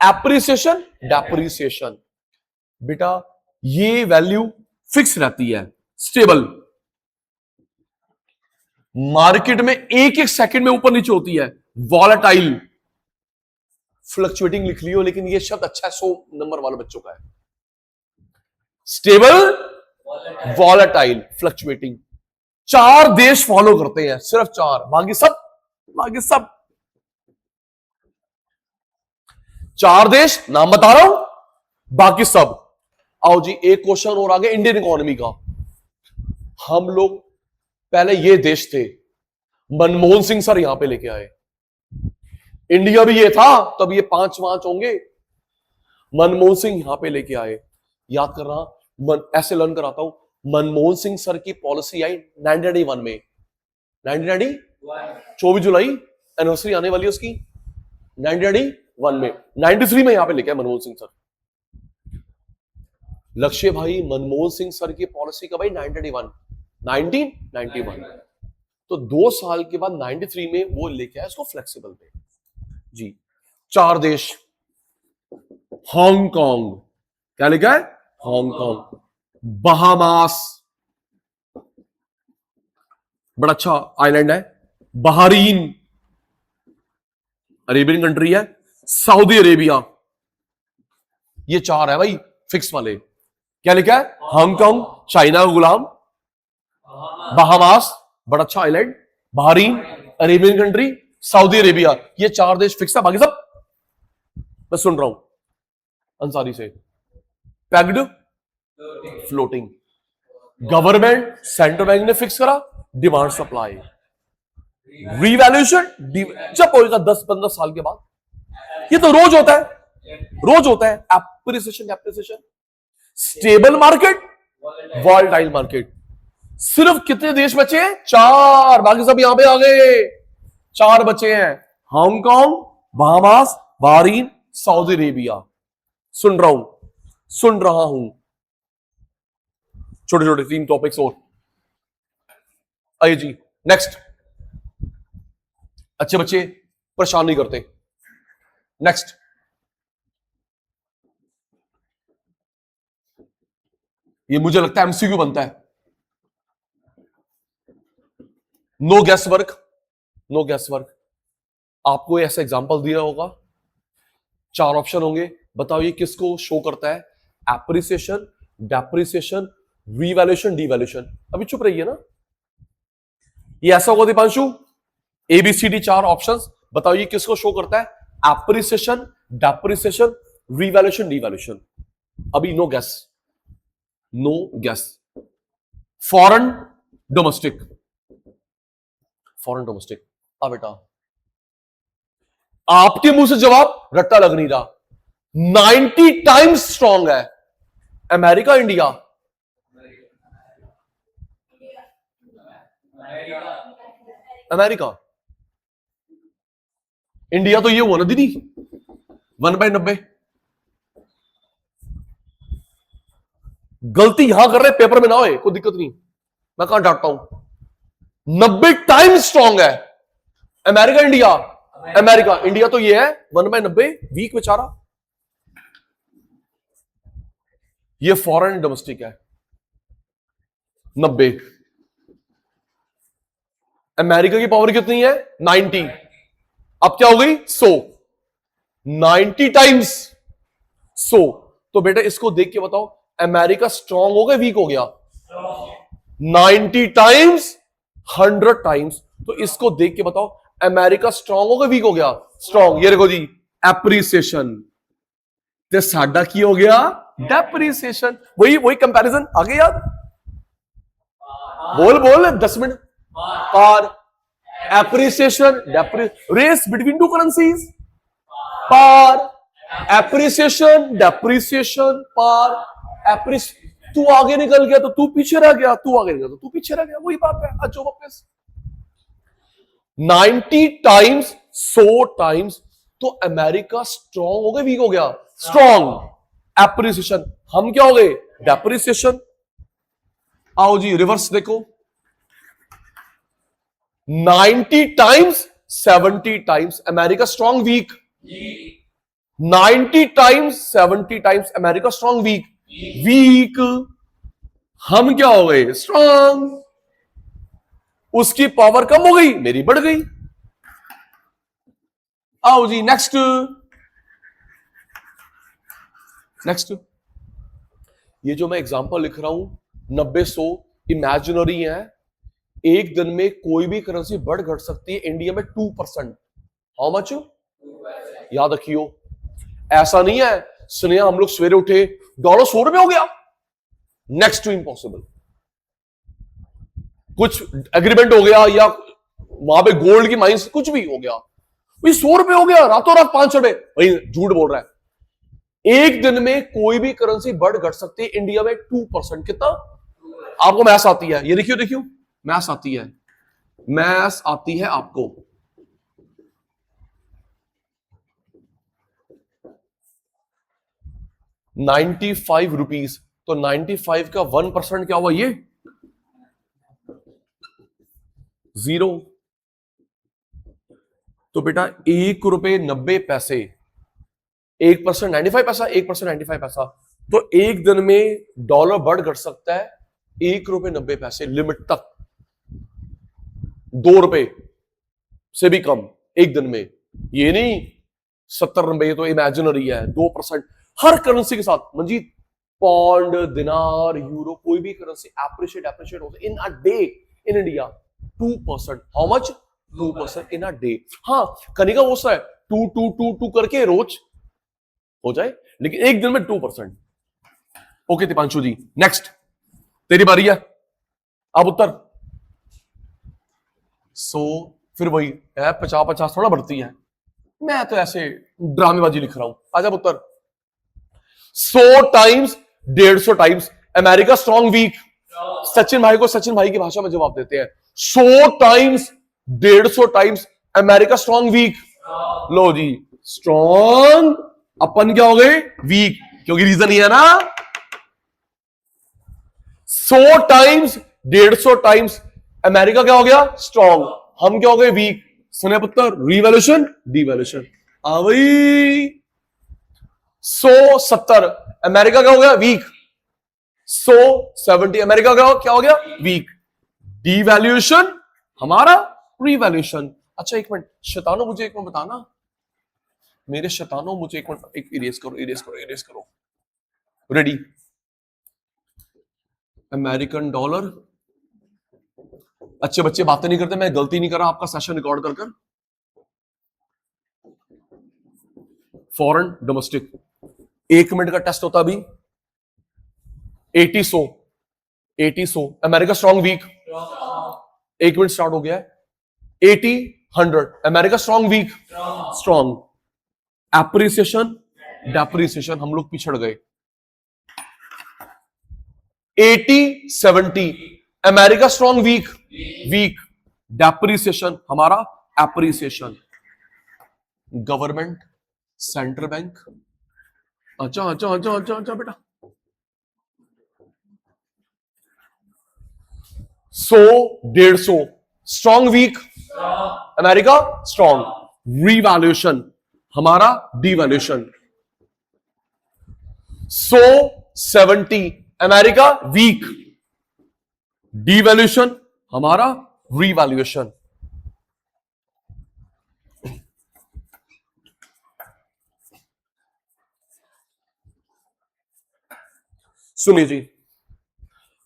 appreciation, depreciation. बेटा ये वैल्यू फिक्स रहती है, स्टेबल। मार्केट में एक एक सेकंड में ऊपर नीचे होती है, वॉलेटाइल। फ्लक्चुएटिंग लिख लियो, लेकिन ये शब्द अच्छा है 100 नंबर वाले बच्चों का है। Stable, volatile, fluctuating. 4 देश फॉलो करते हैं, सिर्फ 4, बाकी सब, बाकी सब 4 देश नाम बता रहा हूं, बाकी सब। आओ जी, एक क्वेश्चन और आगे इंडियन इकोनॉमी का। हम लोग पहले ये देश थे, मनमोहन सिंह सर यहां पे लेके आए। इंडिया भी ये था तब ये 5 होंगे। मनमोहन सिंह यहां पे लेके आए। याद कर रहा ऐसे लर्न कराता हूं। मनमोहन सिंह सर की पॉलिसी आई 1991 में। 1990 24 जुलाई एनिवर्सरी आने वाली है उसकी। 1991 में 93 में यहां पे लेके आए मनमोहन सिंह सर। लक्ष्य भाई मनमोहन सिंह सर की पॉलिसी का भाई 1991 तो 2 साल के बाद 93 में वो लेके आया इसको फ्लेक्सिबल पे जी। 4 देश, हांगकांग, क्या लिखा है हांगकांग, बहामास, बड़ा अच्छा आइलैंड है, बहरीन, अरेबियन कंट्री है, सऊदी अरेबिया, ये 4 है भाई फिक्स वाले। क्या लिखा है हांगकांग, चाइना का गुलाम, बहामास, बड़ा अच्छा island, Bahrain, Arabian country, Saudi Arabia, ये 4 देश फिक्स है। बाकी सब मैं सुन रहा हूं अंसारी से। Packed floating, government central bank ने फिक्स करा, डिमांड सप्लाई, रिवैल्यूएशन जब होगा 10-15 साल के बाद। ये तो रोज होता है, रोज होता है। Appreciation, stable market, volatile market. सिर्फ कितने देश बचे हैं 4, बाकी सब यहां पे आ गए। 4 बचे हैं, Hong Kong, Bahamas, Bahrain, Saudi Arabia. सुन रहा हूं। छोटे छोटे 3 टॉपिक्स और। आइए जी नेक्स्ट। अच्छे बच्चे परेशान नहीं करते। नेक्स्ट, ये मुझे लगता है एमसीक्यू बनता है। No guess work. आपको ऐसा एग्जांपल दिया होगा, 4 ऑप्शन होंगे, बताओ ये किसको शो करता है? Appreciation, depreciation, revaluation, devaluation. अभी चुप रहिए ना, ये ऐसा होगा दीपांशु, ABCD 4 ऑप्शंस, बताओ ये किसको शो करता है? Appreciation, depreciation, revaluation, devaluation. अभी नो गैस। Foreign domestic. बेटा आपके मुंह से जवाब रट्टा लग नहीं रहा। 90 टाइम्स स्ट्रांग है। America, India? अमेरिका। इंडिया तो ये हुआ ना दीदी 1/90। गलती यहां कर रहे, पेपर में ना होए, कोई दिक्कत नहीं, मैं कहां डांटता हूं। 90 टाइम्स स्ट्रांग है। America, India? अमेरिका। इंडिया तो ये है 1/90, वीक बेचारा। ये फॉरेन डोमेस्टिक है 90। अमेरिका की पावर कितनी है? 90। अब क्या हो गई? 100। 90 टाइम्स 100। तो बेटा इसको देख के बताओ, अमेरिका स्ट्रांग हो गया, वीक हो गया? 90 टाइम्स, 100 टाइम्स। तो इसको देख के बताओ, अमेरिका स्ट्रांग हो गया, वीक हो गया? स्ट्रांग। ये देखो जी, एप्रिसिएशन। तो साडा की हो गया? डेप्रिसिएशन। वही कंपैरिजन आगे याद? बोल 10 मिनट। पार, एप्रिसिएशन, रेस बिटवीन 2 करेंसीज, पार, एप्रिसिएशन, डेप्रिसिएशन, पार, तू आगे निकल गया तो तू पीछे रह गया, तू आगे निकल तो तू पीछे रह गया। वही बात है। आज वापस 90 टाइम्स, 100 टाइम्स। तो अमेरिका स्ट्रांग हो गया, वीक हो गया? स्ट्रांग। एप्रिसिएशन। हम क्या हो गए? डेप्रिसिएशन। आओ जी रिवर्स देखो, 90 times, 70 times America strong, weak? 90 times, 70 times America strong, weak. हम क्या हो गए? स्ट्रांग। उसकी पावर कम हो गई, मेरी बढ़ गई। आओ जी नेक्स्ट। ये जो मैं एग्जांपल लिख रहा हूं 90-100 इमेजिनरी है। एक दिन में कोई भी करेंसी बढ़ घट सकती है। इंडिया में 2%। How much? याद रखियो, ऐसा नहीं है सुनिया हम लोग सवेरे उठे डॉलर 100 रुपए हो गया, नेक्स्ट टू इम्पॉसिबल। कुछ एग्रीमेंट हो गया या वहां पे गोल्ड की माइंस कुछ भी हो गया, भाई 100 रुपए हो गया रातों रात 500 रुपए, भाई झूठ बोल रहा है। एक दिन में कोई भी करेंसी बढ़ घट सकती है, इंडिया में 2%। कितना? आपको मैथ्स आती है, ये देखियो देखियो, मैथ्स आती है, मैथ्स आती है आपको। ₹95, तो 95 का 1% क्या हुआ? ये 0। तो बेटा ₹1.90, 1% 95 पैसा, 1% 95 पैसा। तो एक दिन में डॉलर बढ़ घट सकता है ₹1.90 लिमिट तक, ₹2 से भी कम एक दिन में। ये नहीं 70-90, तो इमेजिनरी है। 2% हर करेंसी के साथ। मंजीत, पौंड, दिनार, यूरो, कोई भी करेंसी एप्रिशिएट होता है in a day in India 2%। How much? 2% in a day. हाँ, कनिका वो सा है 2 करके रोज हो जाए, लेकिन एक दिन में 2%। ओके दीपांशु जी, नेक्स्ट तेरी बारी है, अब उत्तर। फिर वही है, 50-50 थोड़ा बढ़ती है। मैं तो ऐसे ड्रामेबाजी लिख रहा हूं। आजा उत्तर। 100 times, 150 times America strong week. Sachin भाई को सचिन भाई की भाषा में जवाब देते हैं। 100 times, 150 times America strong weak. लो जी, स्ट्रॉन्ग, अपन क्या हो गए? वीक, क्योंकि रीजन ये है ना। 100 टाइम्स, 150 टाइम्स अमेरिका क्या हो गया? स्ट्रॉन्ग। हम क्या हो गए? वीक। सुने पुत्र, रिवॉल्यूशन डिवॉल्यूशन। भाई 170 अमेरिका क्या हो गया? वीक। 170 अमेरिका क्या हो गया? वीक। डिवैल्यूएशन हमारा रिवैल्यूएशन। अच्छा एक मिनट, शैतानो मुझे एक मिनट बताना, मेरे शैतानो मुझे एक मिनट, एक इरेज करो। रेडी? American dollar. अच्छे बच्चे बातें नहीं करते, मैं गलती नहीं कर रहा आपका सेशन रिकॉर्ड कर। फॉरेन डोमेस्टिक 1 मिनट का टेस्ट होता अभी। 80-100 अमेरिका स्ट्रॉन्ग वीक। 1 मिनट स्टार्ट हो गया है। 80-100 America strong weak. Strong. Appreciation depreciation, हम लोग पिछड़ गए। 80-70 America strong weak. Weak. Depreciation हमारा एप्रिसिएशन। Government, central bank. अच्छा बेटा। 100-150 strong weak America strong. Revaluation हमारा डिवैल्यूएशन। 170 अमेरिका वीक, डिवैल्यूएशन हमारा रिवैल्यूएशन। सुनिए जी,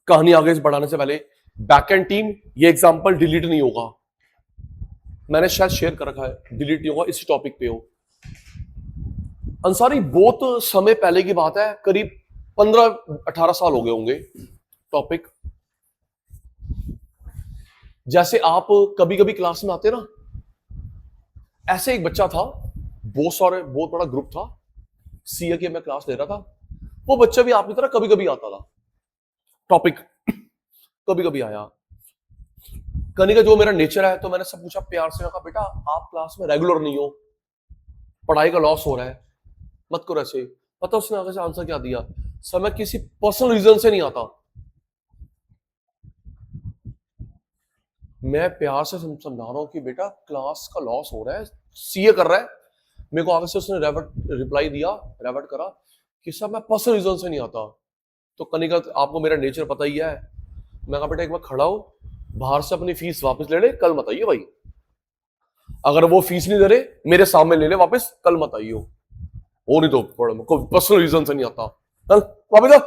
कहानी आगे बढ़ाने से पहले, बैकएंड टीम, ये एग्जांपल डिलीट नहीं होगा, मैंने शायद शेयर कर रखा है, डिलीट नहीं होगा, इस टॉपिक पे हो। अंसारी, बहुत समय पहले की बात है, करीब 15-18 साल हो गए होंगे। टॉपिक जैसे आप कभी कभी क्लास में आते ना, ऐसे एक बच्चा था, बहुत बड़ा ग्रुप था, सीए के मैं क्लास ले रहा था, वो बच्चा भी आपकी तरह कभी कभी आता था। टॉपिक कभी कभी आया, कनिका जो मेरा नेचर है, तो मैंने सब पूछा प्यार से, कहा बेटा आप क्लास में रेगुलर नहीं हो, पढ़ाई का लॉस हो रहा है, मत करो ऐसे। पता उसने आगे से आंसर क्या दिया? सर मैं किसी पर्सनल रीजन से नहीं आता। मैं प्यार से समझा रहा हूं कि बेटा क्लास का लॉस हो रहा है, सीए कर रहा है। मेरे को आगे से उसने रिप्लाई दिया, रेवर्ट करा कि सर मैं पर्सनल रीजन से नहीं आता। तो कनिका आपको मेरा नेचर पता ही है, मैं कहा बेटा एक बार खड़ा हो, बाहर से अपनी फीस वापस ले ले, कल मत आइए भाई। अगर वो फीस नहीं दे रहे, मेरे सामने ले ले वापस, कल मत आइए। वो नहीं तो पर्सनल रीजन से नहीं आता, कल वापस।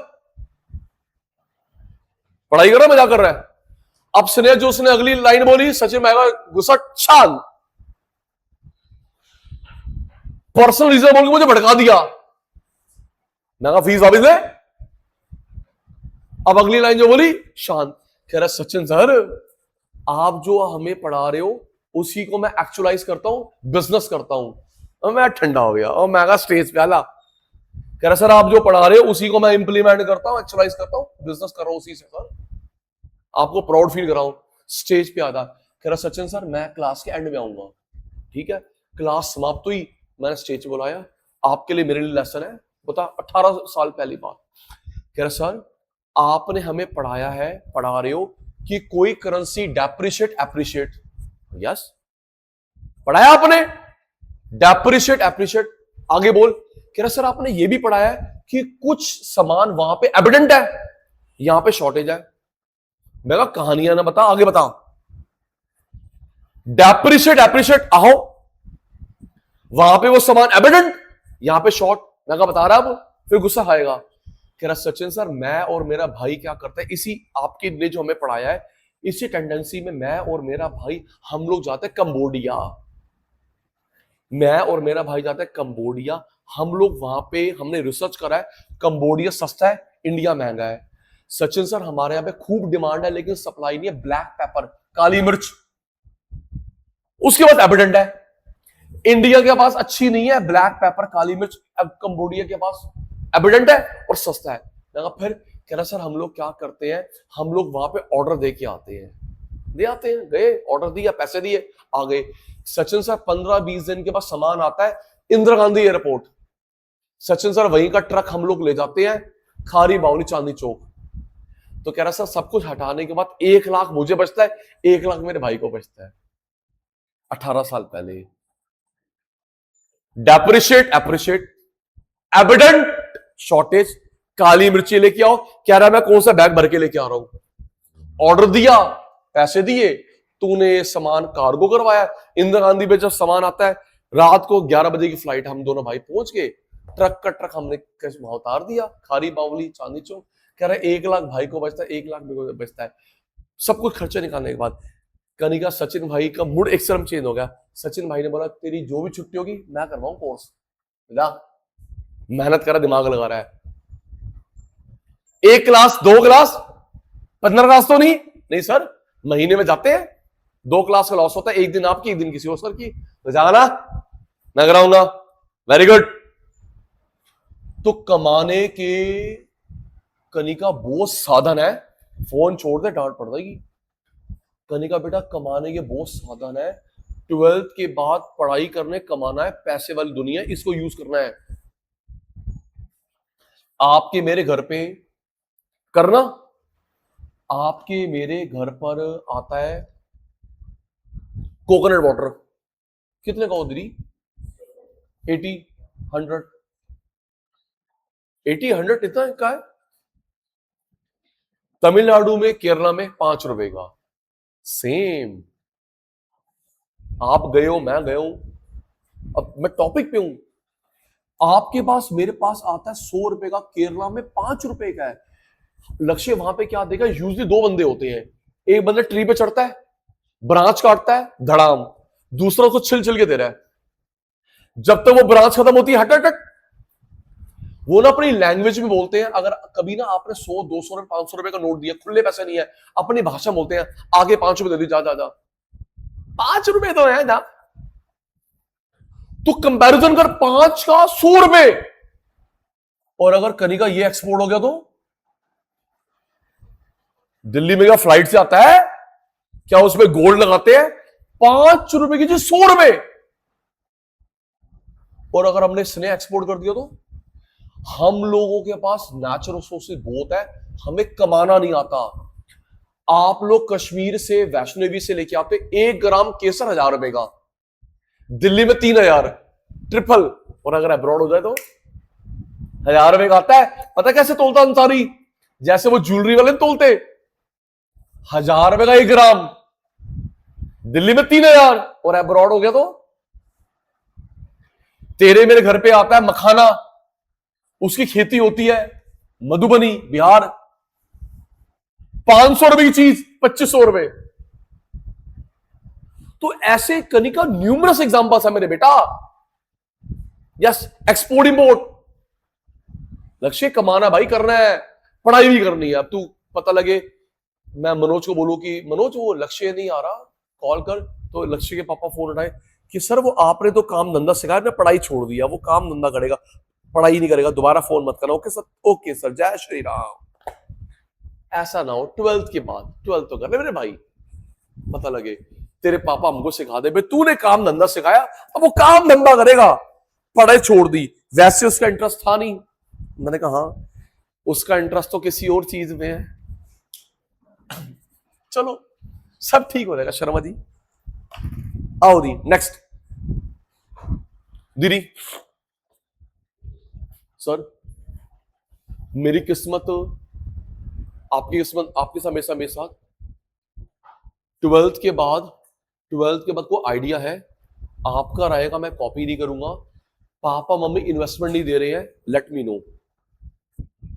पढ़ाई कर रहा, मजाक कर रहा है। अब स्नेह जो उसने अगली लाइन बोली, सचिन भाई का गुस्सा शांत, पर्सनल रीजन बोल के मुझे भड़का दिया। मैं कहा फीस वापस ले। अब अगली लाइन जो बोली शांत, कह रहा सचिन सर आप जो हमें पढ़ा रहे हो उसी को मैं एक्चुअलाइज करता हूं, बिजनेस करता हूं। और मैं ठंडा हो गया और मैं कहा स्टेज पे आला, कह रहा सर आप जो पढ़ा रहे हो उसी को मैं इंप्लीमेंट करता हूं, एक्चुअलाइज करता हूं, बिजनेस कर रहा हूं उसी से सर, आपको प्राउड फील कराऊं। स्टेज पे आता, कह रहा सचिन सर मैं क्लास के एंड में आऊंगा। ठीक है, क्लास समाप्त हुई, मैंने स्टेज पे बुलाया, आपके लिए मेरे लिए लेसन है, बता 18 साल पहली बात। कह रहा सर आपने हमें पढ़ाया है, पढ़ा रहे हो कि कोई करेंसी डेप्रिशिएट एप्रिशिएट, यस पढ़ाया आपने, डेप्रिशिएट एप्रिशिएट, आगे बोल। कह रहा सर आपने ये भी पढ़ाया है कि कुछ सामान वहां पे एविडेंट है, यहां पे शॉर्टेज है। मैं कहा कहानियां ना बता, आगे बता। डेप्रिशिएट एप्रिशिएट, आओ वहां पे वो सामान एविडेंट, यहां पे शॉर्ट। मैं कहा बता रहा अब, फिर गुस्सा आएगा। कह रहा सचिन सर मैं और मेरा भाई क्या करते हैं, इसी आपके ने जो हमें पढ़ाया है इसी टेंडेंसी में मैं और मेरा भाई हम लोग जाते हैं कंबोडिया, मैं और मेरा भाई जाते हैं कंबोडिया, हम लोग वहां पे हमने रिसर्च करा है, कंबोडिया सस्ता है, इंडिया महंगा है। सचिन सर हमारे यहां पे खूब डिमांड है लेकिन सप्लाई नहीं है, ब्लैक पेपर काली मिर्च, उसके बाद एविडेंट है। इंडिया के पास अच्छी नहीं है ब्लैक पेपर काली मिर्च, अब कंबोडिया के पास एविडेंट है और सस्ता है। फिर कह रहा सर हम लोग क्या करते हैं, हम लोग वहां पे ऑर्डर दे के आते हैं, दे आते हैं, गए ऑर्डर दिया, पैसे दिए, आ गए। सचिन सर 15-20 दिन के बाद सामान आता है इंदिरा गांधी एयरपोर्ट, सचिन सर वहीं का ट्रक हम लोग ले जाते हैं खारी बावली चांदनी चौक। तो कह रहा सर सब कुछ हटाने के बाद 1 लाख मुझे बचता है, 1 लाख मेरे भाई को बचता है। 18 साल पहले। डेप्रिशिएट एप्रिशिएट, एविडेंट शॉर्टेज, काली मिर्ची लेके आओ, कह रहा मैं कौन सा बैग भर के लेके आ रहा हूं, ऑर्डर दिया, पैसे दिए, तूने सामान कार्गो करवाया। इंदिरा गांधी पे जब सामान आता है रात को 11 बजे की फ्लाइट, हम दोनों भाई पहुंच गए, ट्रक का ट्रक हमने वहां उतार दिया खारी बावली चांदनी चौक। कह रहा है 1 लाख भाई को बचता है, 1 लाख मेरे को बचता है। सब कुछ खर्चा निकालने के बाद कनिका सचिन भाई का मूड एकदम चेंज हो गया। सचिन भाई ने बोला तेरी जो भी छुट्टी होगी मैं करवाऊं कोर्स, मेहनत कर रहा, दिमाग लगा रहा है। 1 क्लास 2 क्लास 15 क्लास तो नहीं सर, महीने में जाते हैं, 2 क्लास का लॉस होता है, एक दिन आपकी एक दिन किसी और सर की, तो जाना मैं कराऊंगा। Very good. तो कमाने के कनिका बहुत साधन है, फोन छोड़ दे डांट पड़ जाएगी। कनिका बेटा कमाने के बहुत साधन है, 12th के बाद पढ़ाई करने कमाना है, पैसे वाली दुनिया, इसको यूज करना है। आपके मेरे घर पे करना, आपके मेरे घर पर आता है कोकोनट वाटर, कितने का उधरी 80 100 80 100 इतना का है। तमिलनाडु में केरला में 5 रुपए का, सेम। आप गए हो मैं गया हूं, अब मैं टॉपिक पे हूं, आपके पास मेरे पास आता है 100 रुपए का, केरला में 5 रुपए का है। लक्ष्य वहां पे क्या देगा, यूजली 2 बंदे होते हैं, एक बंदा ट्री पे चढ़ता है, ब्रांच काटता है धड़ाम, दूसरा उसको छिल छिल के दे रहा है, जब तक वो ब्रांच खत्म होती है हट हट हट। वो ना अपनी लैंग्वेज में बोलते हैं, अगर कभी ना आपने 100 200 रुपए 500 रुपए का नोट दिया, खुले पैसे नहीं है, अपनी भाषा बोलते हैं, आगे 5 रुपए दे दी, जा जा जा 5 रुपए तो है ना, तो कंपैरिजन कर 5 का 100 रुपए। और अगर कनिका ये एक्सपोर्ट हो गया तो दिल्ली में क्या फ्लाइट से आता है क्या, उसमें गोल्ड लगाते हैं, 5 रुपए की चीज 100 रुपए। और अगर हमने स्नेह एक्सपोर्ट कर दिया तो हम लोगों के पास नेचुरल रिसोर्सेज बहुत है, हमें कमाना नहीं आता। आप लोग कश्मीर से वैष्णो देवी से लेके आते 1 ग्राम केसर 1000 रुपए का, दिल्ली में 3000 ट्रिपल, और अगर अब्रॉड हो जाए तो 1000 रुपए का आता है। पता कैसे तोलता अंसारी, जैसे वो ज्वेलरी वाले तोलते, 1000 रुपए का 1 ग्राम, दिल्ली में 3000, और अब्रॉड हो गया तो तेरे मेरे घर पे आता है मखाना, उसकी खेती होती है मधुबनी बिहार, 500 रुपए की चीज 2500 रुपए। तो ऐसे कनिका न्यूमरस एग्जांपल्स है मेरे बेटा। यस, एक्सपोर्ट इंपोर्ट, लक्ष्य कमाना भाई करना है, पढ़ाई भी करनी है। अब तू पता लगे मैं मनोज को बोलूं कि मनोज वो लक्ष्य नहीं आ रहा, कॉल कर, तो लक्ष्य के पापा फोन उठाए कि सर वो आपने तो काम धंधा सिखाया ना, पढ़ाई छोड़ दिया, वो काम धंधा करेगा, पढ़ाई नहीं करेगा, दोबारा फोन मत करना। ओके सर, ओके सर, जय श्री राम। ऐसा ना हो 12th के बाद, 12th तो कर ले मेरे भाई, पता लगे तेरे पापा हमको सिखा दे, तूने काम धंधा सिखाया, अब वो काम धंधा करेगा, पढ़ाई छोड़ दी। वैसे उसका इंटरेस्ट था नहीं। मैंने कहा हाँ, उसका इंटरेस्ट तो किसी और चीज में है। चलो सब ठीक हो जाएगा शर्मा जी। आओ दी नेक्स्ट। दीदी सर, मेरी किस्मत आपकी किस्मत आपके साथ, मेरे साथ 12th के बाद कोई आइडिया है आपका रहेगा, मैं कॉपी नहीं करूंगा, पापा मम्मी इन्वेस्टमेंट नहीं दे रहे हैं, लेट मी नो,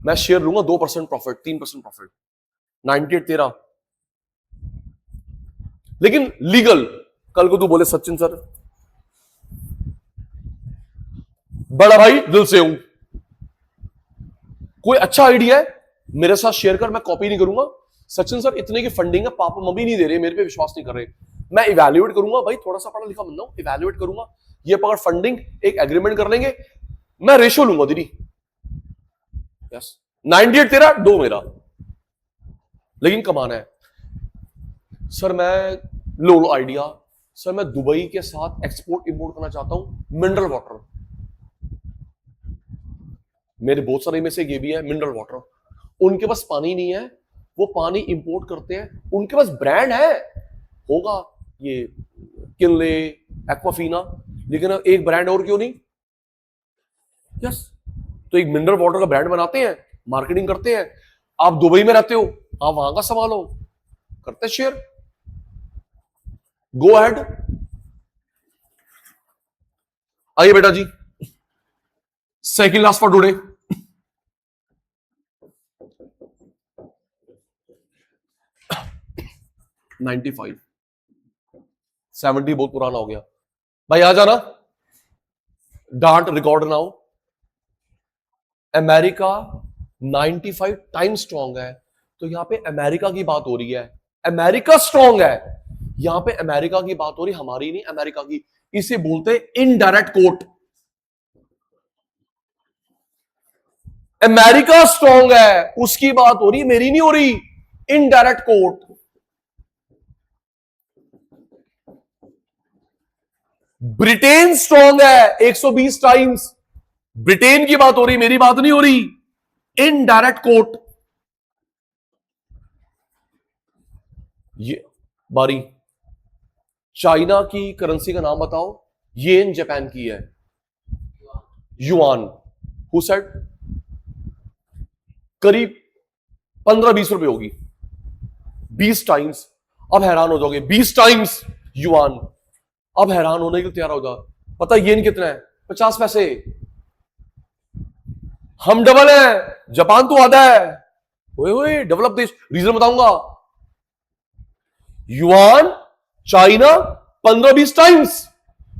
मैं शेयर लूंगा 2% प्रॉफिट, 3% प्रॉफिट, 98 तेरा, लेकिन लीगल। कल को तू बोले सचिन सर बड़ा भाई दिल से हूं, कोई अच्छा आइडिया है मेरे साथ शेयर कर, मैं कॉपी नहीं करूंगा। सचिन सर इतने की फंडिंग है, पापा मम्मी नहीं दे रहे, मेरे पे विश्वास नहीं कर रहे, मैं इवैल्यूएट करूंगा, भाई थोड़ा सा पढ़ा लिखा बंदा हूं, इवैल्यूएट करूंगा, ये पकड़ फंडिंग, एक एग्रीमेंट कर लेंगे, मैं रेशियो लूंगा दीदी। यस, 98 तेरा 2 मेरा, लेकिन कमाना है। सर मैं लो आइडिया, सर मैं दुबई के साथ एक्सपोर्ट इंपोर्ट करना चाहता हूं मिनरल वाटर, मेरे बहुत सारे में से ये भी है मिनरल वाटर, उनके पास पानी नहीं है, वो पानी इंपोर्ट करते हैं, उनके पास ब्रांड है, होगा ये किनले, एक्वाफीना, लेकिन एक ब्रांड और क्यों नहीं। यस, तो एक मिनरल वाटर का ब्रांड बनाते हैं, मार्केटिंग करते हैं। आप दुबई में रहते हो, आप वहां का संभालो, करते शेयर, गो अहेड। आइए बेटा जी, second last for today. Ninety 70 बहुत पुराना हो गया भाई, आ जाना, don't record now. America 95 time strong है, तो यहां पे अमेरिका की बात हो रही है, अमेरिका स्ट्रॉन्ग है, यहां पे अमेरिका की बात हो रही, हमारी नहीं, अमेरिका की। इसे बोलते इनडायरेक्ट कोट। अमेरिका स्ट्रॉन्ग है, उसकी बात हो रही, मेरी नहीं हो रही, इनडायरेक्ट कोट। ब्रिटेन स्ट्रॉन्ग है 120 टाइम्स, ब्रिटेन की बात हो रही, मेरी बात नहीं हो रही, इनडायरेक्ट कोट। ये बारी, चाइना की करेंसी का नाम बताओ, येन जापान की है, युआन, हु सेड, करीब 15-20 रुपए होगी, 20 टाइम्स। अब हैरान हो जाओगे, 20 टाइम्स युआन, अब हैरान होने के लिए तैयार हो जाओ। पता येन कितना है? 50 पैसे। हम डबल है, जापान तो आधा है, ओए डेवलप देश, रीजन बताऊंगा। युआन चाइना 15-20 टाइम्स,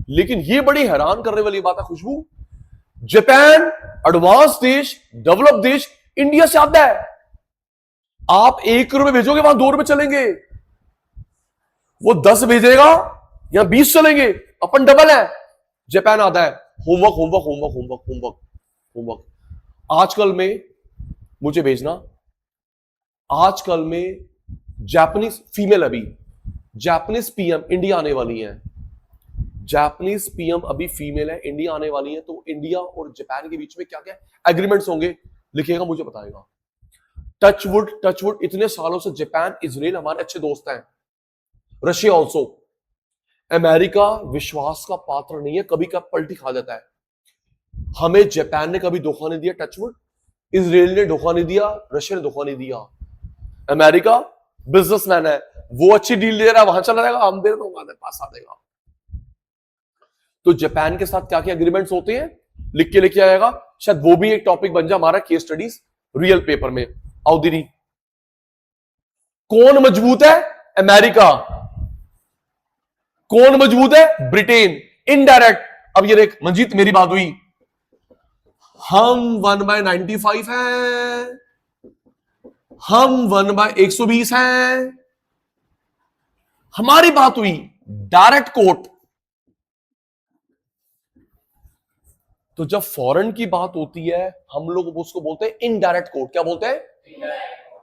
लेकिन ये बड़ी हैरान करने वाली बात है खुशबू, जापान एडवांस देश, डेवलप देश, इंडिया से आता है। आप 1 रुपए भेजोगे, वहां 2 रुपए चलेंगे, वो 10 भेजेगा या 20 चलेंगे, अपन डबल है, जापान आता है। Homework homework homework homework homework homework आजकल में मुझे भेजना, आजकल में जापानीज फीमेल, अभी जापानीज पीएम इंडिया आने वाली है, जापानीज पीएम अभी फीमेल है, इंडिया आने वाली है, तो इंडिया और जापान के बीच में क्या क्या एग्रीमेंट्स होंगे, लिखेगा, मुझे बताएगा। टचवुड इतने सालों से जापान इजराइल हमारे अच्छे दोस्त हैं, रशिया ऑल्सो। अमेरिका विश्वास का पात्र नहीं है, कभी कभी पलटी खा जाता है, हमें जापान ने कभी धोखा नहीं दिया, टचवुड, इजराइल ने धोखा नहीं दिया, रशिया ने धोखा नहीं दिया। अमेरिका बिजनेसमैन है, वो अच्छी डील दे रहा है, वहां चला जाएगा, हम दे तो हमारे पास आ जाएगा। तो जापान के साथ क्या क्या एग्रीमेंट्स होते हैं, लिख के लेके आएगा, शायद वो भी एक टॉपिक बन जाए हमारा केस स्टडीज रियल पेपर में। आओ दीदी, कौन मजबूत है? अमेरिका। कौन मजबूत है? ब्रिटेन। इनडायरेक्ट, अब ये देख मंजीत, मेरी बात हुई, हम 1/95 हैं, हम 1/120 हैं, हमारी बात हुई, डायरेक्ट कोट। तो जब फॉरेन की बात होती है हम लोग उसको बोलते हैं इनडायरेक्ट कोट। क्या बोलते हैं?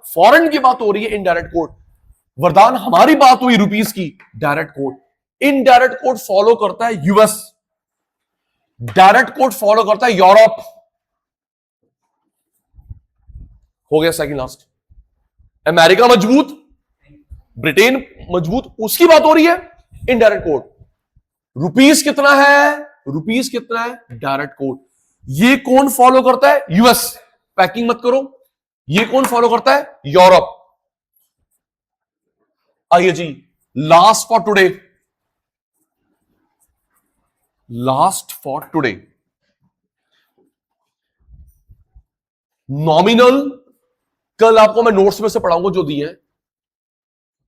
फॉरेन की बात हो रही है इनडायरेक्ट कोट। वरदान हमारी बात हुई रुपीस की, direct quote. Indirect coat follow करता है यूएस, डायरेक्ट कोट फॉलो करता है यूरोप। हो गया सेकंड लास्ट। अमेरिका मजबूत, ब्रिटेन मजबूत, उसकी बात हो रही है इनडायरेक्ट कोट। रुपीस कितना है? रुपीस कितना है? Direct quote. ये कौन फॉलो करता है? यूएस। पैकिंग मत करो। ये कौन फॉलो करता है? यूरोप। आइए जी, last for today, last for today, nominal. कल आपको मैं नोट्स में से पढ़ाऊंगा जो दिए हैं,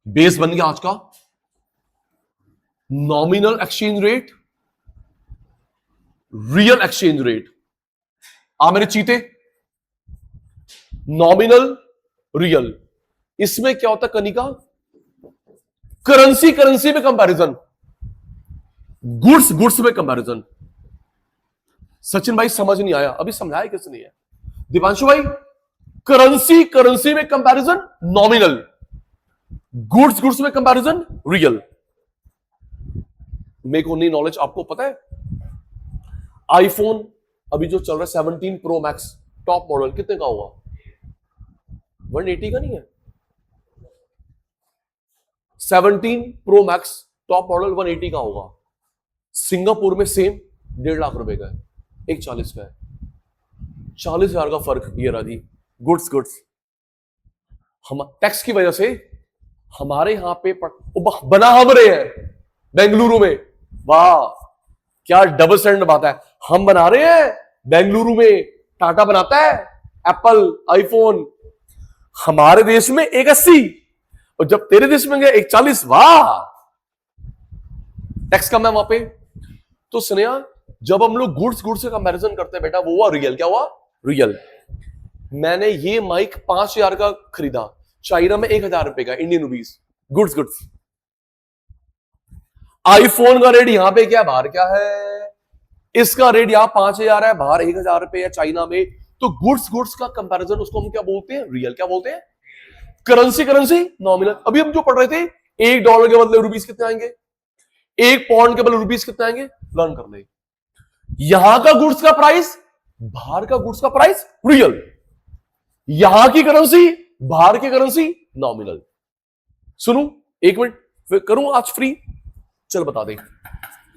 बेस बन गया आज का। Nominal exchange rate, real exchange rate. मेरे चीते, नॉमिनल, रियल। इसमें क्या होता है कनिका? करेंसी करेंसी में कंपैरिजन, गुड्स गुड्स में कंपैरिजन। सचिन भाई समझ नहीं आया, अभी समझाया किसने है? दीपांशु भाई, करेंसी करेंसी में कंपैरिजन नॉमिनल, गुड्स गुड्स में comparison real. Make only knowledge. आपको पता है आईफोन अभी जो चल रहा है 17 प्रो मैक्स टॉप मॉडल कितने का होगा? 180 का नहीं है। 17 प्रो मैक्स टॉप मॉडल 180 का होगा। सिंगापुर में सेम 1.5 लाख रुपए का है, एक 40 का है। 40,000 का फर्क। ये रहा जी, गुड्स गुड्स। हम टैक्स की वजह से हमारे यहां पे बना हम रहे हैं बेंगलुरु में। वाह क्या डबल स्टैंडर्ड बात है। हम बना रहे हैं बेंगलुरु में, टाटा बनाता है एप्पल आईफोन। हमारे देश में 180 और जब तेरे देश में गया 140। वाह टैक्स कम है वहां पे। तो स्नेहा, जब हम लोग गुड्स गुड्स से कंपैरिजन करते हैं बेटा, वो हुआ रियल। क्या हुआ? रियल। मैंने ये माइक 5,000 का खरीदा, चाइना में 1,000 रुपए का, Indian rupees. Goods goods. IPhone का रेट यहां पे क्या, बाहर क्या है? इसका रेट यहां 5,000 है, बाहर 1,000 रुपए है चाइना में। तो गुड्स गुड्स का कंपैरिजन उसको हम क्या बोलते हैं? रियल। क्या बोलते हैं? Currency currency nominal. अभी हम जो पढ़ रहे थे, $1 के बदले रुपीस कितने आएंगे, 1 पाउंड के बदले रुपीस कितने आएंगे, लर्न कर ले। यहां का गुड्स का प्राइस, बाहर का गुड्स का प्राइस रियल। यहां की करेंसी, बाहर की करेंसी नॉमिनल। सुनो एक मिनट, फिर करूं आज फ्री? चल बता दे।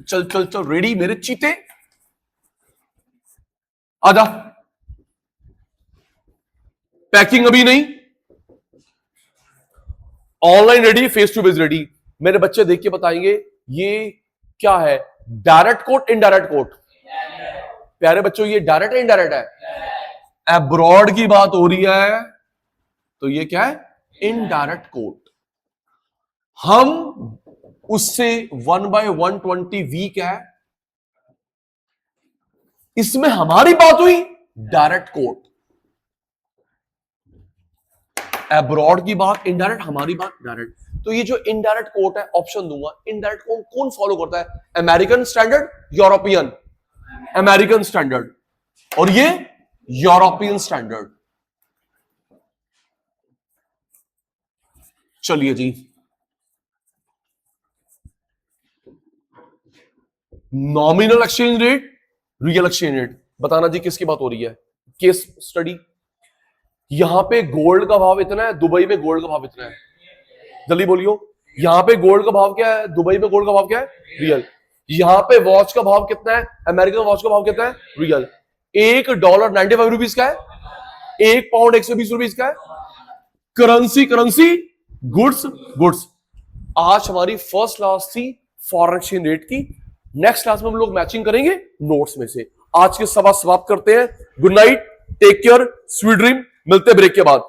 चल चल चल रेडी मेरे चीते, आजा। पैकिंग अभी नहीं, online ready, face to face ready. मेरे बच्चे देख के बताएंगे ये क्या है, डायरेक्ट कोट इनडायरेक्ट कोट। प्यारे बच्चों, ये डायरेक्ट है इनडायरेक्ट है? अब्रॉड की बात हो रही है तो ये क्या है? Indirect coat. हम उससे 1/120 वीक है, इसमें हमारी बात हुई डायरेक्ट कोट। अब्रॉड की बात इनडायरेक्ट, हमारी बात डायरेक्ट। तो ये जो इनडायरेक्ट कोट है, ऑप्शन दूंगा। इनडायरेक्ट कोट कौन फॉलो करता है? American standard, European. American standard और ये यूरोपियन स्टैंडर्ड। चलिए जी, nominal exchange rate, real exchange rate. बताना जी किसकी बात हो रही है? Case study. यहां पे गोल्ड का भाव इतना है, दुबई में गोल्ड का भाव इतना है। जल्दी बोलियो, यहां पे गोल्ड का भाव क्या है, दुबई में गोल्ड का भाव क्या है? रियल। यहां पे वॉच का भाव कितना है, अमेरिकन वॉच का भाव कितना है? रियल। $1 95 रुपीस का है, 1 पाउंड 120 रुपीस का है। Currency currency, goods goods. आज हमारी फर्स्ट क्लास थी फॉरेन एक्सचेंज रेट की। नेक्स्ट क्लास में हम लोग मैचिंग करेंगे नोट्स में से। आज के सभा समाप्त करते हैं। Good night, take care, sweet dream. मिलते हैं ब्रेक के बाद।